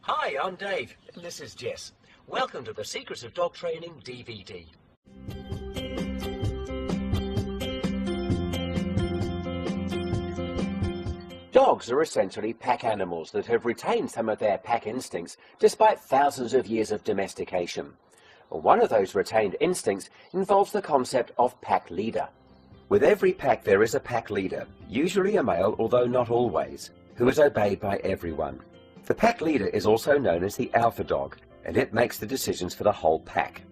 Hi, I'm Dave, and this is Jess. Welcome to the Secrets of Dog Training DVD. Dogs are essentially pack animals that have retained some of their pack instincts despite thousands of years of domestication. One of those retained instincts involves the concept of pack leader. With every pack there is a pack leader, usually a male, although not always, who is obeyed by everyone. The pack leader is also known as the alpha dog, and it makes the decisions for the whole pack.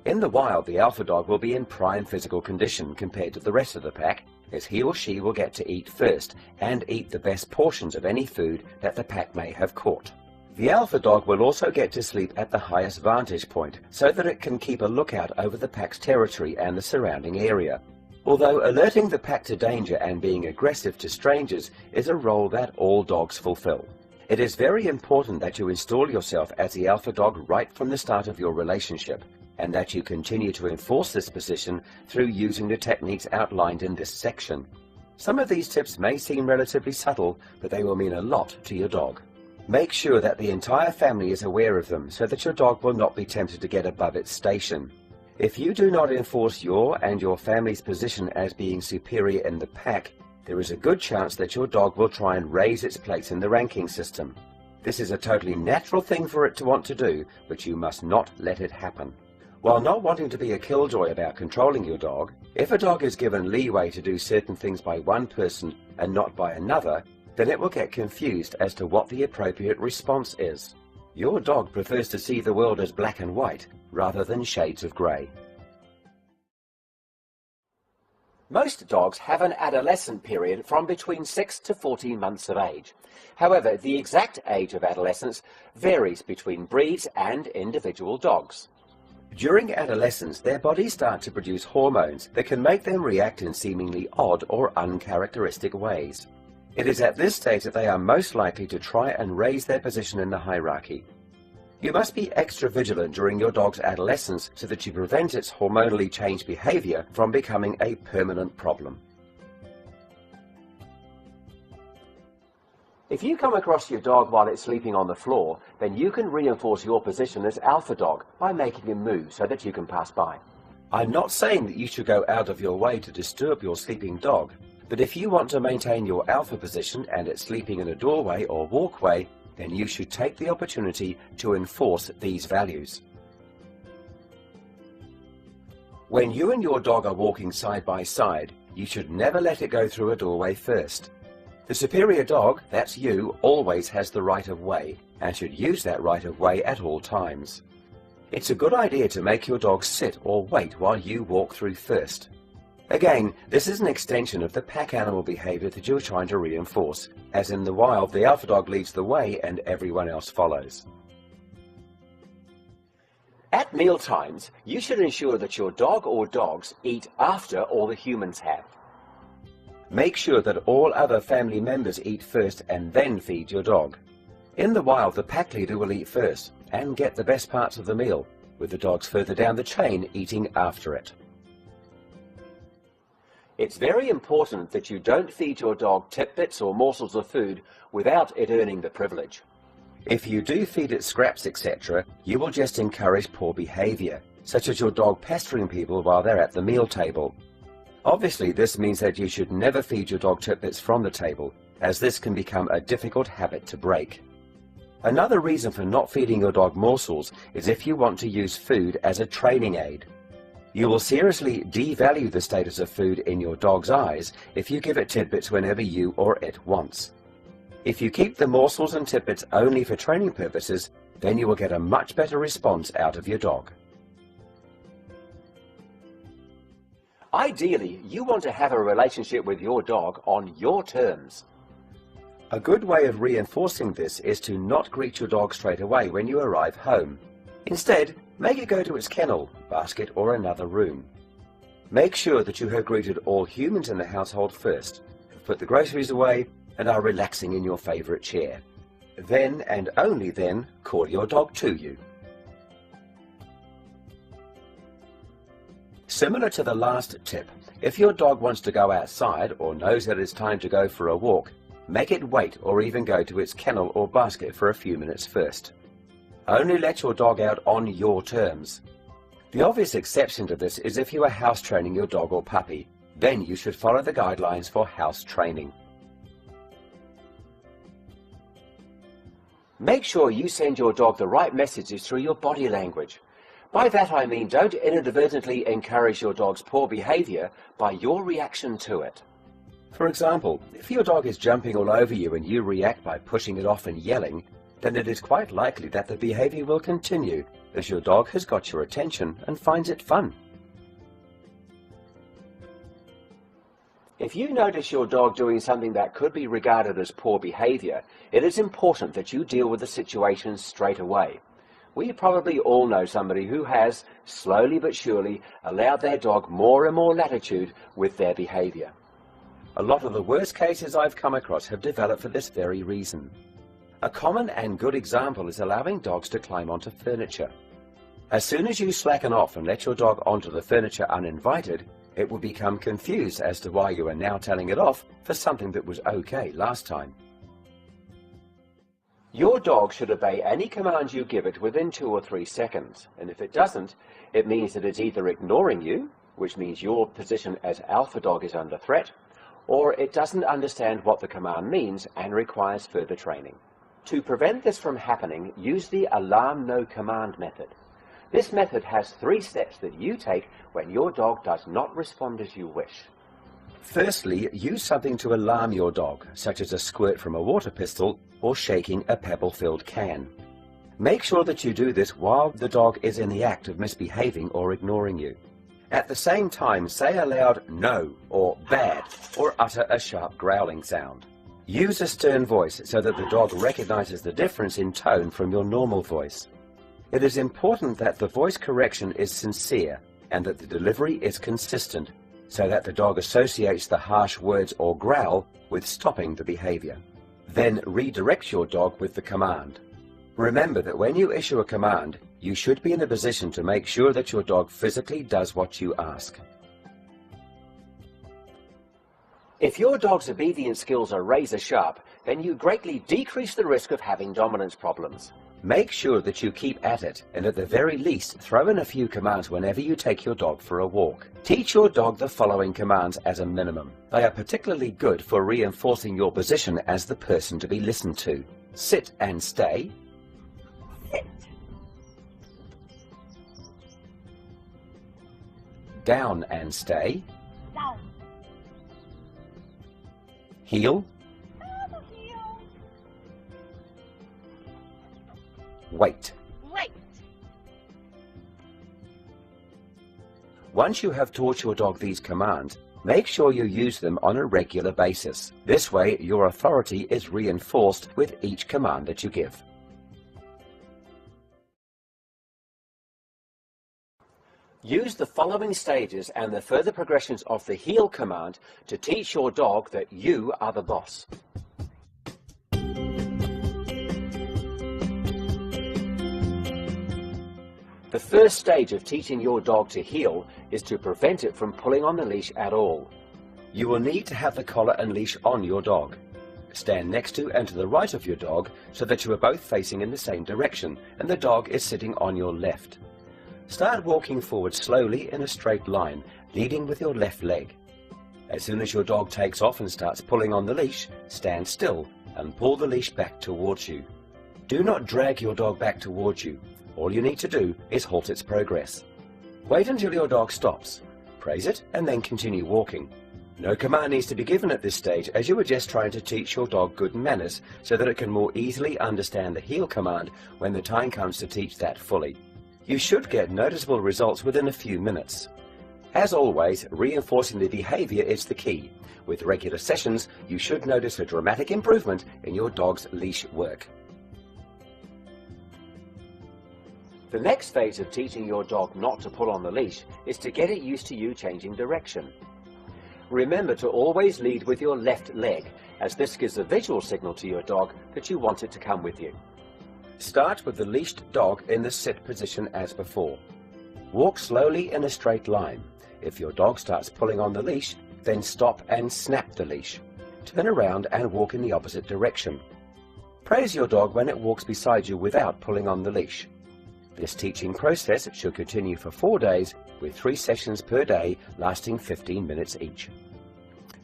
In the wild, the alpha dog will be in prime physical condition compared to the rest of the pack, as he or she will get to eat first and eat the best portions of any food that the pack may have caught. The alpha dog will also get to sleep at the highest vantage point, so that it can keep a lookout over the pack's territory and the surrounding area. Although alerting the pack to danger and being aggressive to strangers is a role that all dogs fulfill. It is very important that you install yourself as the alpha dog right from the start of your relationship, and that you continue to enforce this position through using the techniques outlined in this section. Some of these tips may seem relatively subtle, but they will mean a lot to your dog. Make sure that the entire family is aware of them so that your dog will not be tempted to get above its station. If you do not enforce your and your family's position as being superior in the pack, there is a good chance that your dog will try and raise its place in the ranking system. This is a totally natural thing for it to want to do, but you must not let it happen. While not wanting to be a killjoy about controlling your dog, if a dog is given leeway to do certain things by one person and not by another, then it will get confused as to what the appropriate response is. Your dog prefers to see the world as black and white, rather than shades of grey. Most dogs have an adolescent period from between 6 to 14 months of age. However, the exact age of adolescence varies between breeds and individual dogs. During adolescence, their bodies start to produce hormones that can make them react in seemingly odd or uncharacteristic ways. It is at this stage that they are most likely to try and raise their position in the hierarchy. You must be extra vigilant during your dog's adolescence so that you prevent its hormonally changed behavior from becoming a permanent problem. If you come across your dog while it's sleeping on the floor, then you can reinforce your position as alpha dog by making him move so that you can pass by. I'm not saying that you should go out of your way to disturb your sleeping dog, but if you want to maintain your alpha position and it's sleeping in a doorway or walkway, then you should take the opportunity to enforce these values. When you and your dog are walking side by side, you should never let it go through a doorway first. The superior dog, that's you, always has the right of way and should use that right of way at all times. It's a good idea to make your dog sit or wait while you walk through first. Again, this is an extension of the pack animal behavior that you're trying to reinforce, as in the wild, the alpha dog leads the way and everyone else follows. At meal times, you should ensure that your dog or dogs eat after all the humans have. Make sure that all other family members eat first and then feed your dog. In the wild, the pack leader will eat first and get the best parts of the meal, with the dogs further down the chain eating after it. It's very important that you don't feed your dog tidbits or morsels of food without it earning the privilege. If you do feed it scraps, etc., you will just encourage poor behavior, such as your dog pestering people while they're at the meal table. Obviously, this means that you should never feed your dog tidbits from the table, as this can become a difficult habit to break. Another reason for not feeding your dog morsels is if you want to use food as a training aid. You will seriously devalue the status of food in your dog's eyes if you give it tidbits whenever you or it wants. If you keep the morsels and tidbits only for training purposes, then you will get a much better response out of your dog. Ideally, you want to have a relationship with your dog on your terms. A good way of reinforcing this is to not greet your dog straight away when you arrive home. Instead, make it go to its kennel, basket, or another room. Make sure that you have greeted all humans in the household first, have put the groceries away, and are relaxing in your favorite chair. Then, and only then, call your dog to you. Similar to the last tip, if your dog wants to go outside or knows that it's time to go for a walk, make it wait or even go to its kennel or basket for a few minutes first. Only let your dog out on your terms. The obvious exception to this is if you are house training your dog or puppy. Then you should follow the guidelines for house training. Make sure you send your dog the right messages through your body language. By that I mean don't inadvertently encourage your dog's poor behavior by your reaction to it. For example, if your dog is jumping all over you and you react by pushing it off and yelling, then it is quite likely that the behavior will continue as your dog has got your attention and finds it fun. If you notice your dog doing something that could be regarded as poor behavior, it is important that you deal with the situation straight away. We probably all know somebody who has, slowly but surely, allowed their dog more and more latitude with their behavior. A lot of the worst cases I've come across have developed for this very reason. A common and good example is allowing dogs to climb onto furniture. As soon as you slacken off and let your dog onto the furniture uninvited, it will become confused as to why you are now telling it off for something that was okay last time. Your dog should obey any command you give it within 2 or 3 seconds, and if it doesn't, it means that it's either ignoring you, which means your position as alpha dog is under threat, or it doesn't understand what the command means and requires further training. To prevent this from happening, use the alarm no command method. This method has 3 steps that you take when your dog does not respond as you wish. Firstly, use something to alarm your dog, such as a squirt from a water pistol or shaking a pebble-filled can. Make sure that you do this while the dog is in the act of misbehaving or ignoring you. At the same time, say aloud no or bad or utter a sharp growling sound. Use a stern voice so that the dog recognizes the difference in tone from your normal voice. It is important that the voice correction is sincere and that the delivery is consistent, so that the dog associates the harsh words or growl with stopping the behavior. Then redirect your dog with the command. Remember that when you issue a command, you should be in a position to make sure that your dog physically does what you ask. If your dog's obedience skills are razor sharp, then you greatly decrease the risk of having dominance problems. Make sure that you keep at it, and at the very least throw in a few commands whenever you take your dog for a walk. Teach your dog the following commands as a minimum. They are particularly good for reinforcing your position as the person to be listened to. Sit and stay. Sit. Down and stay. Down. Heel. Heel. Wait. Wait. Once you have taught your dog these commands, make sure you use them on a regular basis. This way, your authority is reinforced with each command that you give. Use the following stages and the further progressions of the heel command to teach your dog that you are the boss. The first stage of teaching your dog to heel is to prevent it from pulling on the leash at all. You will need to have the collar and leash on your dog. Stand next to and to the right of your dog so that you are both facing in the same direction and the dog is sitting on your left. Start walking forward slowly in a straight line, leading with your left leg. As soon as your dog takes off and starts pulling on the leash, stand still and pull the leash back towards you. Do not drag your dog back towards you. All you need to do is halt its progress. Wait until your dog stops, praise it, and then continue walking. No command needs to be given at this stage, as you are just trying to teach your dog good manners so that it can more easily understand the heel command when the time comes to teach that fully. You should get noticeable results within a few minutes. As always, reinforcing the behavior is the key. With regular sessions, you should notice a dramatic improvement in your dog's leash work. The next phase of teaching your dog not to pull on the leash is to get it used to you changing direction. Remember to always lead with your left leg, as this gives a visual signal to your dog that you want it to come with you. Start with the leashed dog in the sit position as before. Walk slowly in a straight line. If your dog starts pulling on the leash, then stop and snap the leash. Turn around and walk in the opposite direction. Praise your dog when it walks beside you without pulling on the leash. This teaching process should continue for 4 days with 3 sessions per day lasting 15 minutes each.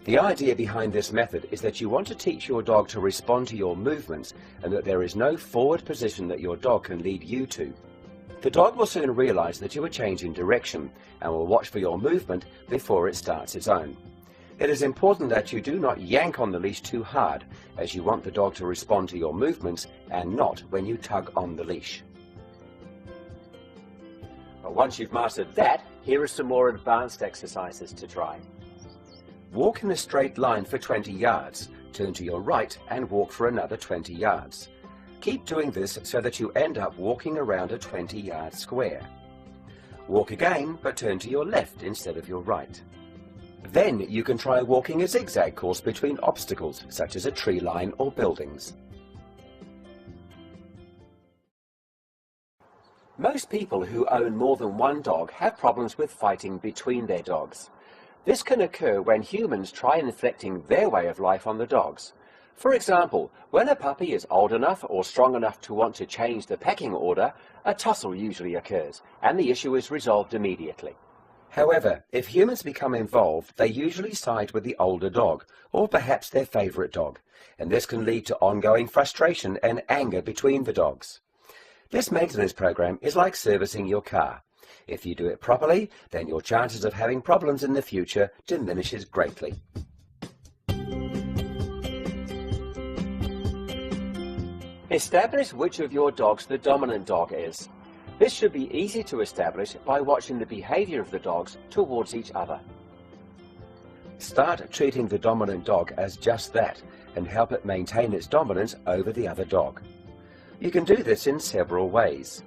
The idea behind this method is that you want to teach your dog to respond to your movements and that there is no forward position that your dog can lead you to. The dog will soon realize that you are changing direction and will watch for your movement before it starts its own. It is important that you do not yank on the leash too hard, as you want the dog to respond to your movements and not when you tug on the leash. But once you've mastered that, here are some more advanced exercises to try. Walk in a straight line for 20 yards, turn to your right and walk for another 20 yards. Keep doing this so that you end up walking around a 20-yard square. Walk again, but turn to your left instead of your right. Then you can try walking a zigzag course between obstacles, such as a tree line or buildings. Most people who own more than one dog have problems with fighting between their dogs. This can occur when humans try inflicting their way of life on the dogs. For example, when a puppy is old enough or strong enough to want to change the pecking order, a tussle usually occurs, and the issue is resolved immediately. However, if humans become involved, they usually side with the older dog, or perhaps their favorite dog, and this can lead to ongoing frustration and anger between the dogs. This maintenance program is like servicing your car. If you do it properly, then your chances of having problems in the future diminishes greatly. Establish which of your dogs the dominant dog is. This should be easy to establish by watching the behavior of the dogs towards each other. Start treating the dominant dog as just that and help it maintain its dominance over the other dog. You can do this in several ways.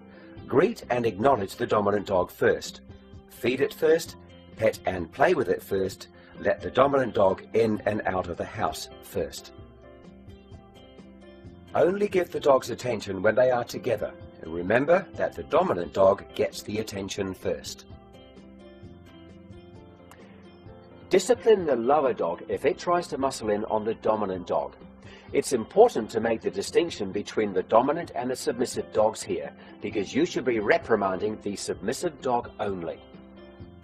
Greet and acknowledge the dominant dog first. Feed it first, pet and play with it first. Let the dominant dog in and out of the house first. Only give the dogs attention when they are together, and remember that the dominant dog gets the attention first. Discipline the lower dog if it tries to muscle in on the dominant dog. It's important to make the distinction between the dominant and the submissive dogs here, because you should be reprimanding the submissive dog only.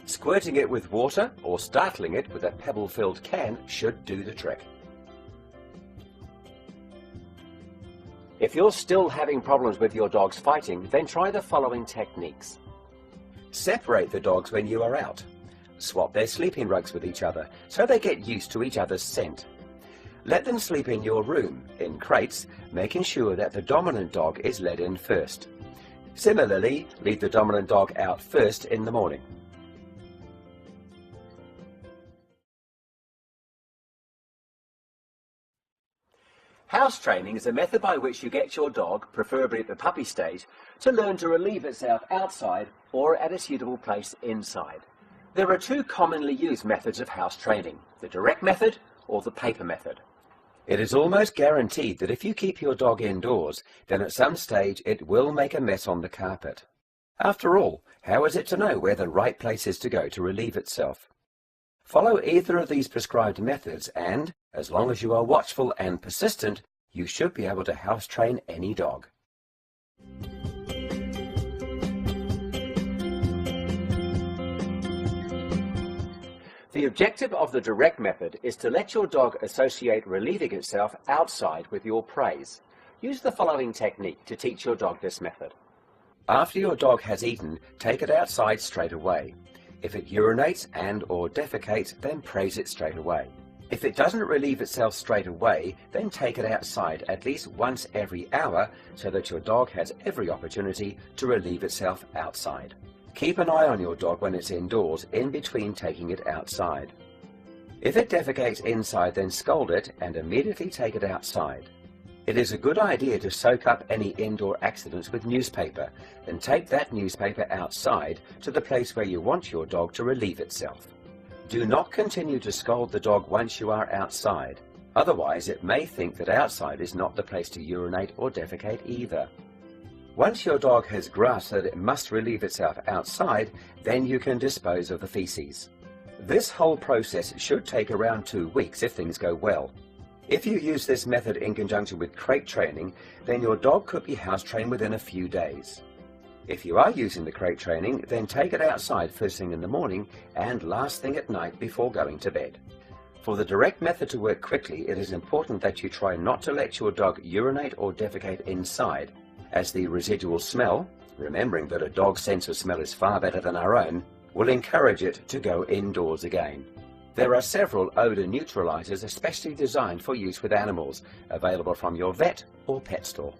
Squirting it with water or startling it with a pebble-filled can should do the trick. If you're still having problems with your dogs fighting, then try the following techniques. Separate the dogs when you are out. Swap their sleeping rugs with each other so they get used to each other's scent. Let them sleep in your room, in crates, making sure that the dominant dog is let in first. Similarly, leave the dominant dog out first in the morning. House training is a method by which you get your dog, preferably at the puppy stage, to learn to relieve itself outside or at a suitable place inside. There are 2 commonly used methods of house training, the direct method or the paper method. It is almost guaranteed that if you keep your dog indoors, then at some stage it will make a mess on the carpet. After all, how is it to know where the right place is to go to relieve itself? Follow either of these prescribed methods and, as long as you are watchful and persistent, you should be able to house train any dog. The objective of the direct method is to let your dog associate relieving itself outside with your praise. Use the following technique to teach your dog this method. After your dog has eaten, take it outside straight away. If it urinates and/or defecates, then praise it straight away. If it doesn't relieve itself straight away, then take it outside at least once every hour so that your dog has every opportunity to relieve itself outside. Keep an eye on your dog when it's indoors, in between taking it outside. If it defecates inside, then scold it and immediately take it outside. It is a good idea to soak up any indoor accidents with newspaper and take that newspaper outside to the place where you want your dog to relieve itself. Do not continue to scold the dog once you are outside, otherwise it may think that outside is not the place to urinate or defecate either. Once your dog has grasped that it must relieve itself outside, then you can dispose of the feces. This whole process should take around 2 weeks if things go well. If you use this method in conjunction with crate training, then your dog could be house trained within a few days. If you are using the crate training, then take it outside first thing in the morning and last thing at night before going to bed. For the direct method to work quickly, it is important that you try not to let your dog urinate or defecate inside, as the residual smell, remembering that a dog's sense of smell is far better than our own, will encourage it to go indoors again. There are several odor neutralizers especially designed for use with animals, available from your vet or pet store.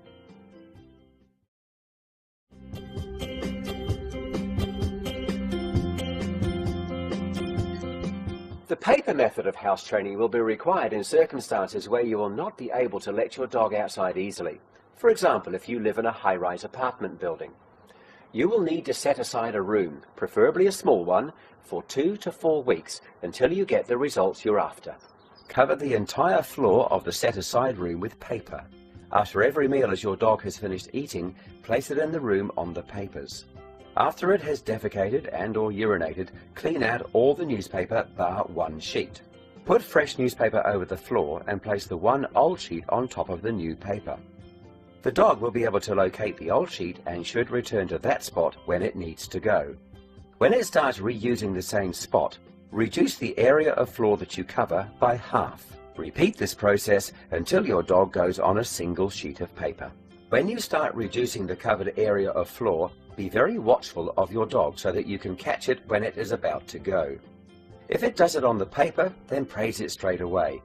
The paper method of house training will be required in circumstances where you will not be able to let your dog outside easily. For example, if you live in a high-rise apartment building. You will need to set aside a room, preferably a small one, for 2 to 4 weeks until you get the results you're after. Cover the entire floor of the set-aside room with paper. After every meal as your dog has finished eating, place it in the room on the papers. After it has defecated and or urinated, clean out all the newspaper bar one sheet. Put fresh newspaper over the floor and place the one old sheet on top of the new paper. The dog will be able to locate the old sheet and should return to that spot when it needs to go. When it starts reusing the same spot, reduce the area of floor that you cover by half. Repeat this process until your dog goes on a single sheet of paper. When you start reducing the covered area of floor, be very watchful of your dog so that you can catch it when it is about to go. If it does it on the paper, then praise it straight away.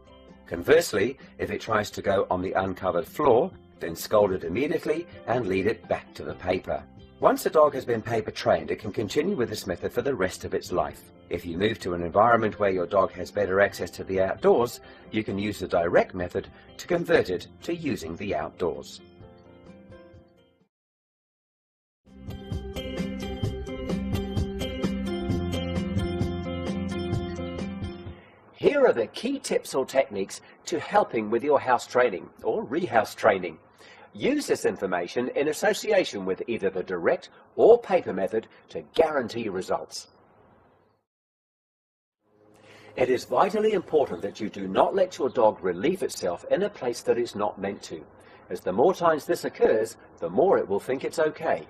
Conversely, if it tries to go on the uncovered floor, then scold it immediately and lead it back to the paper. Once a dog has been paper trained, it can continue with this method for the rest of its life. If you move to an environment where your dog has better access to the outdoors, you can use the direct method to convert it to using the outdoors. Here are the key tips or techniques to helping with your house training or rehouse training. Use this information in association with either the direct or paper method to guarantee results. It is vitally important that you do not let your dog relieve itself in a place that it's not meant to, as the more times this occurs, the more it will think it's okay.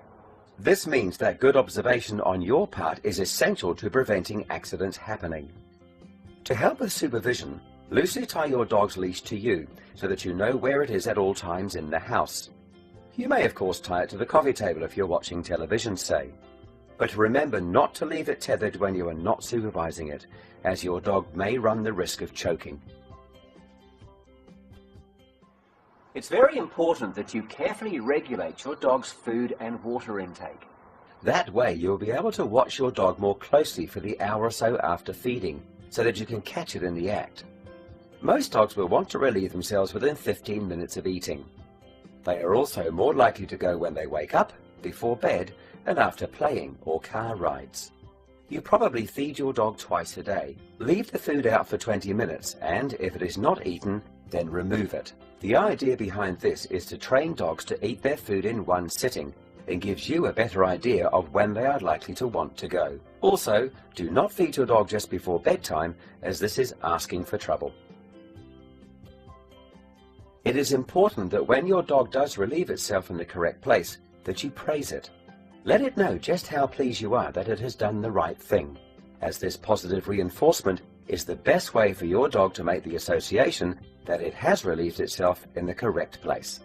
This means that good observation on your part is essential to preventing accidents happening. To help with supervision, loosely tie your dog's leash to you so that you know where it is at all times in the house. You may of course tie it to the coffee table if you're watching television, say. But remember not to leave it tethered when you are not supervising it, as your dog may run the risk of choking. It's very important that you carefully regulate your dog's food and water intake. That way you'll be able to watch your dog more closely for the hour or so after feeding, so that you can catch it in the act. Most dogs will want to relieve themselves within 15 minutes of eating. They are also more likely to go when they wake up, before bed, and after playing or car rides. You probably feed your dog twice a day. Leave the food out for 20 minutes and, if it is not eaten, then remove it. The idea behind this is to train dogs to eat their food in one sitting, and gives you a better idea of when they are likely to want to go. Also, do not feed your dog just before bedtime, as this is asking for trouble. It is important that when your dog does relieve itself in the correct place, that you praise it. Let it know just how pleased you are that it has done the right thing, as this positive reinforcement is the best way for your dog to make the association that it has relieved itself in the correct place.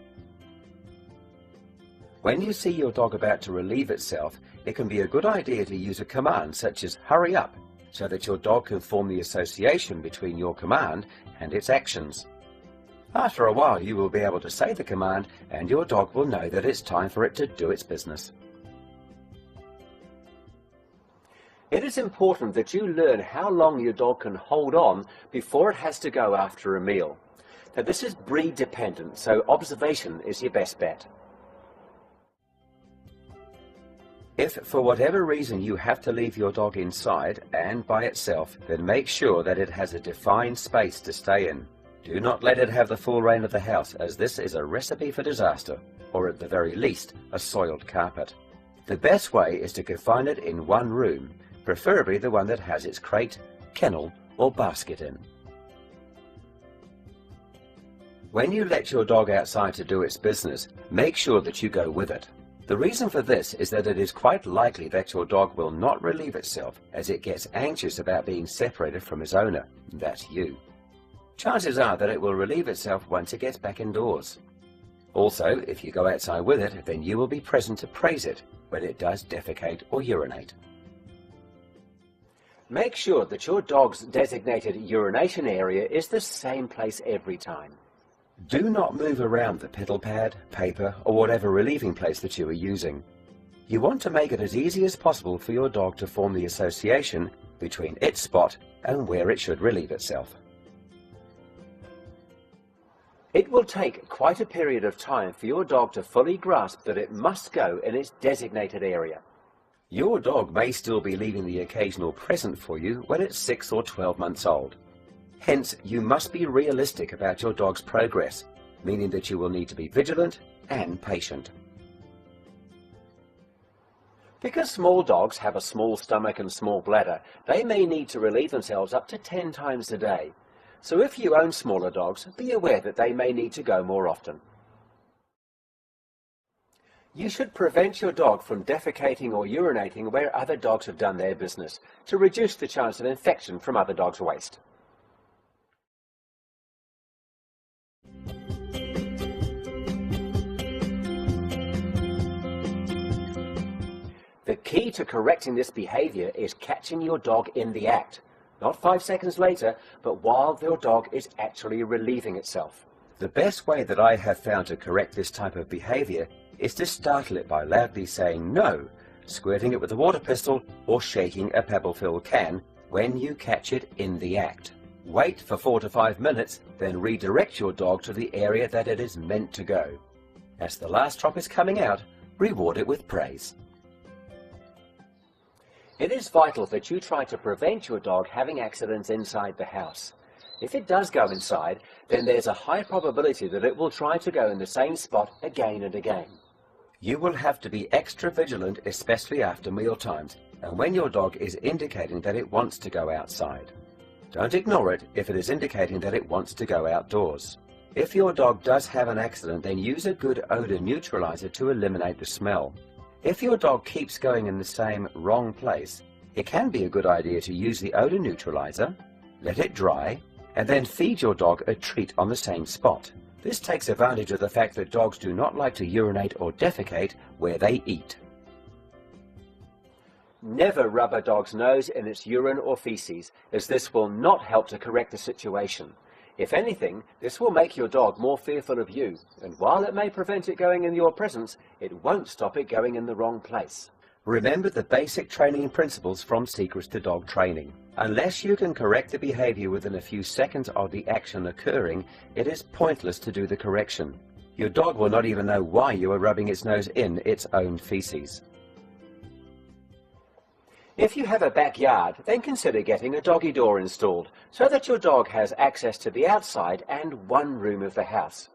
When you see your dog about to relieve itself, it can be a good idea to use a command such as hurry up, so that your dog can form the association between your command and its actions. After a while you will be able to say the command and your dog will know that it's time for it to do its business. It is important that you learn how long your dog can hold on before it has to go after a meal. Now this is breed dependent, so observation is your best bet. If for whatever reason you have to leave your dog inside and by itself, then make sure that it has a defined space to stay in. Do not let it have the full reign of the house, as this is a recipe for disaster, or at the very least, a soiled carpet. The best way is to confine it in one room, preferably the one that has its crate, kennel, or basket in. When you let your dog outside to do its business, make sure that you go with it. The reason for this is that it is quite likely that your dog will not relieve itself as it gets anxious about being separated from its owner, that's you. Chances are that it will relieve itself once it gets back indoors. Also, if you go outside with it, then you will be present to praise it when it does defecate or urinate. Make sure that your dog's designated urination area is the same place every time. Do not move around the piddle pad, paper, or whatever relieving place that you are using. You want to make it as easy as possible for your dog to form the association between its spot and where it should relieve itself. It will take quite a period of time for your dog to fully grasp that it must go in its designated area. Your dog may still be leaving the occasional present for you when it's 6 or 12 months old. Hence, you must be realistic about your dog's progress, meaning that you will need to be vigilant and patient. Because small dogs have a small stomach and small bladder, they may need to relieve themselves up to 10 times a day. So if you own smaller dogs, be aware that they may need to go more often. You should prevent your dog from defecating or urinating where other dogs have done their business to reduce the chance of infection from other dogs' waste. The key to correcting this behavior is catching your dog in the act. Not 5 seconds later, but while your dog is actually relieving itself. The best way that I have found to correct this type of behavior is to startle it by loudly saying no, squirting it with a water pistol, or shaking a pebble-filled can when you catch it in the act. Wait for 4 to 5 minutes, then redirect your dog to the area that it is meant to go. As the last drop is coming out, reward it with praise. It is vital that you try to prevent your dog having accidents inside the house. If it does go inside, then there's a high probability that it will try to go in the same spot again and again. You will have to be extra vigilant, especially after meal times, and when your dog is indicating that it wants to go outside. Don't ignore it if it is indicating that it wants to go outdoors. If your dog does have an accident, then use a good odor neutralizer to eliminate the smell. If your dog keeps going in the same wrong place, it can be a good idea to use the odor neutralizer, let it dry, and then feed your dog a treat on the same spot. This takes advantage of the fact that dogs do not like to urinate or defecate where they eat. Never rub a dog's nose in its urine or feces, as this will not help to correct the situation. If anything, this will make your dog more fearful of you, and while it may prevent it going in your presence, it won't stop it going in the wrong place. Remember the basic training principles from Secrets to Dog Training. Unless you can correct the behavior within a few seconds of the action occurring, it is pointless to do the correction. Your dog will not even know why you are rubbing its nose in its own feces. If you have a backyard, then consider getting a doggy door installed so that your dog has access to the outside and one room of the house.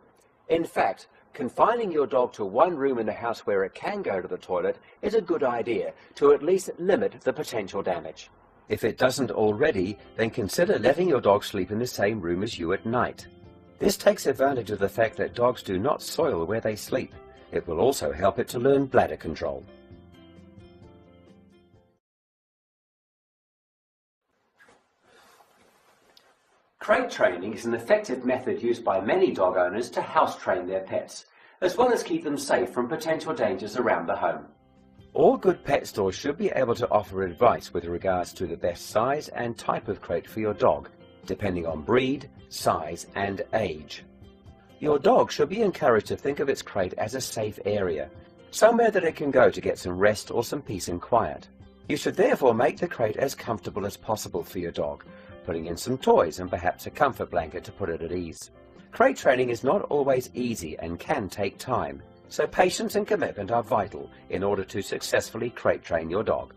In fact, confining your dog to one room in the house where it can go to the toilet is a good idea to at least limit the potential damage. If it doesn't already, then consider letting your dog sleep in the same room as you at night. This takes advantage of the fact that dogs do not soil where they sleep. It will also help it to learn bladder control. Crate training is an effective method used by many dog owners to house train their pets, as well as keep them safe from potential dangers around the home. All good pet stores should be able to offer advice with regards to the best size and type of crate for your dog, depending on breed, size and age. Your dog should be encouraged to think of its crate as a safe area, somewhere that it can go to get some rest or some peace and quiet. You should therefore make the crate as comfortable as possible for your dog, putting in some toys and perhaps a comfort blanket to put it at ease. Crate training is not always easy and can take time, so patience and commitment are vital in order to successfully crate train your dog.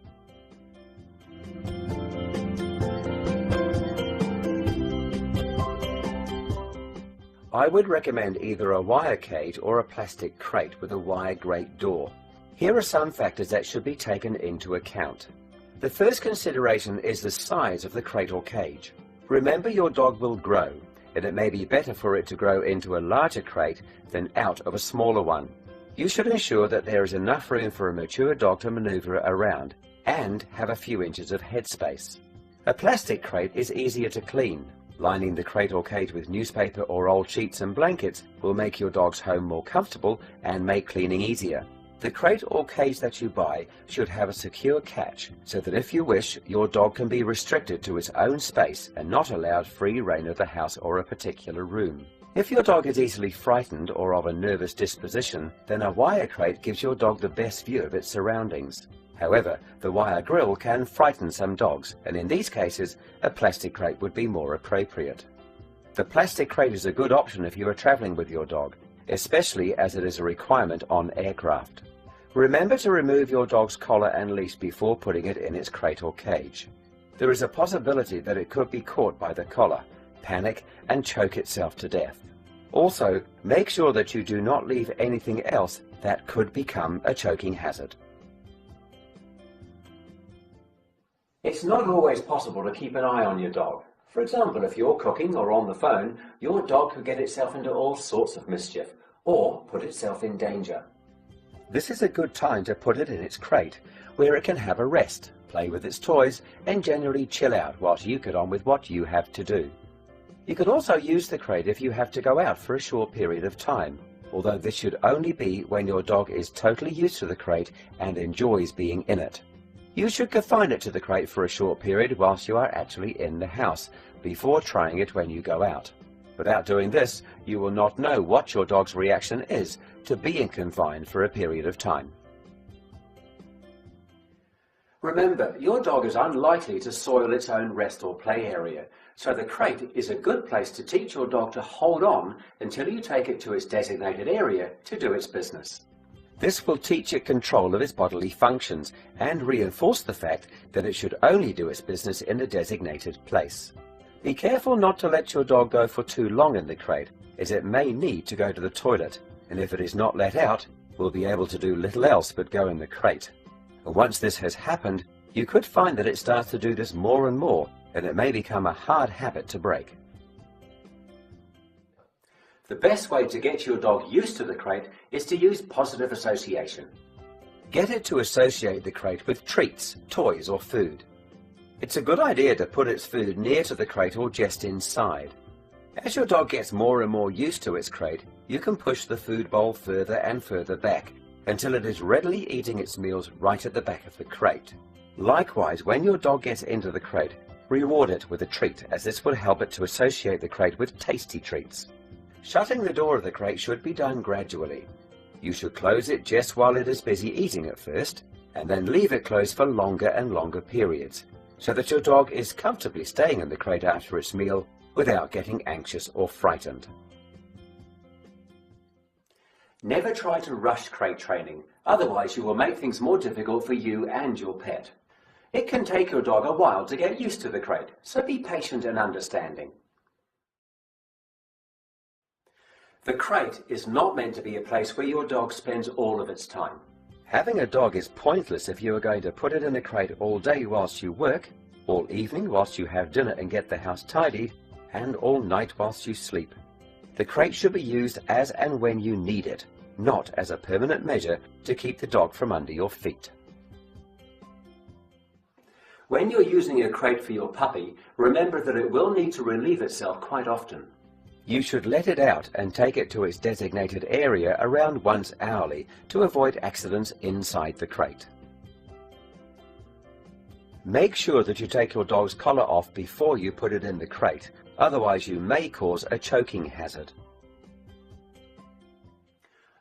I would recommend either a wire cage or a plastic crate with a wire grate door. Here are some factors that should be taken into account. The first consideration is the size of the crate or cage. Remember, your dog will grow, and it may be better for it to grow into a larger crate than out of a smaller one. You should ensure that there is enough room for a mature dog to maneuver around and have a few inches of headspace. A plastic crate is easier to clean. Lining the crate or cage with newspaper or old sheets and blankets will make your dog's home more comfortable and make cleaning easier. The crate or cage that you buy should have a secure catch so that if you wish, your dog can be restricted to its own space and not allowed free rein of the house or a particular room. If your dog is easily frightened or of a nervous disposition, then a wire crate gives your dog the best view of its surroundings. However, the wire grill can frighten some dogs, and in these cases, a plastic crate would be more appropriate. The plastic crate is a good option if you are traveling with your dog, especially as it is a requirement on aircraft. Remember to remove your dog's collar and leash before putting it in its crate or cage. There is a possibility that it could be caught by the collar, panic, and choke itself to death. Also, make sure that you do not leave anything else that could become a choking hazard. It's not always possible to keep an eye on your dog. For example, if you're cooking or on the phone, your dog could get itself into all sorts of mischief or put itself in danger. This is a good time to put it in its crate, where it can have a rest, play with its toys, and generally chill out whilst you get on with what you have to do. You can also use the crate if you have to go out for a short period of time, although this should only be when your dog is totally used to the crate and enjoys being in it. You should confine it to the crate for a short period whilst you are actually in the house, before trying it when you go out. Without doing this, you will not know what your dog's reaction is to being confined for a period of time. Remember, your dog is unlikely to soil its own rest or play area, so the crate is a good place to teach your dog to hold on until you take it to its designated area to do its business. This will teach it control of its bodily functions and reinforce the fact that it should only do its business in a designated place. Be careful not to let your dog go for too long in the crate, as it may need to go to the toilet, and if it is not let out, will be able to do little else but go in the crate. And once this has happened, you could find that it starts to do this more and more, and it may become a hard habit to break. The best way to get your dog used to the crate is to use positive association. Get it to associate the crate with treats, toys, or food. It's a good idea to put its food near to the crate or just inside. As your dog gets more and more used to its crate, you can push the food bowl further and further back until it is readily eating its meals right at the back of the crate. Likewise, when your dog gets into the crate, reward it with a treat, as this will help it to associate the crate with tasty treats. Shutting the door of the crate should be done gradually. You should close it just while it is busy eating at first, and then leave it closed for longer and longer periods, so that your dog is comfortably staying in the crate after its meal without getting anxious or frightened. Never try to rush crate training, otherwise you will make things more difficult for you and your pet. It can take your dog a while to get used to the crate, so be patient and understanding. The crate is not meant to be a place where your dog spends all of its time. Having a dog is pointless if you are going to put it in a crate all day whilst you work, all evening whilst you have dinner and get the house tidied, and all night whilst you sleep. The crate should be used as and when you need it, not as a permanent measure to keep the dog from under your feet. When you're using a crate for your puppy, remember that it will need to relieve itself quite often. You should let it out and take it to its designated area around once hourly to avoid accidents inside the crate. Make sure that you take your dog's collar off before you put it in the crate, otherwise you may cause a choking hazard.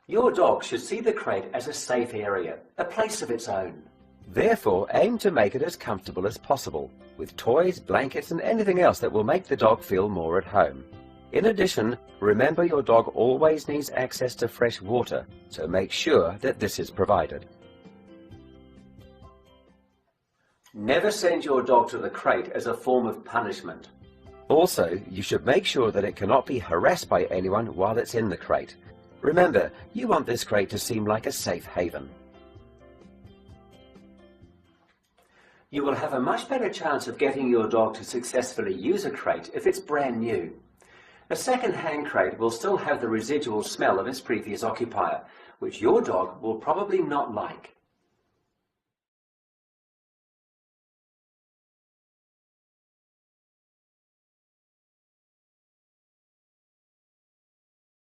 Your dog should see the crate as a safe area, a place of its own. Therefore, aim to make it as comfortable as possible, with toys, blankets, and anything else that will make the dog feel more at home. In addition, remember your dog always needs access to fresh water, so make sure that this is provided. Never send your dog to the crate as a form of punishment. Also, you should make sure that it cannot be harassed by anyone while it's in the crate. Remember, you want this crate to seem like a safe haven. You will have a much better chance of getting your dog to successfully use a crate if it's brand new. A second-hand crate will still have the residual smell of its previous occupier, which your dog will probably not like.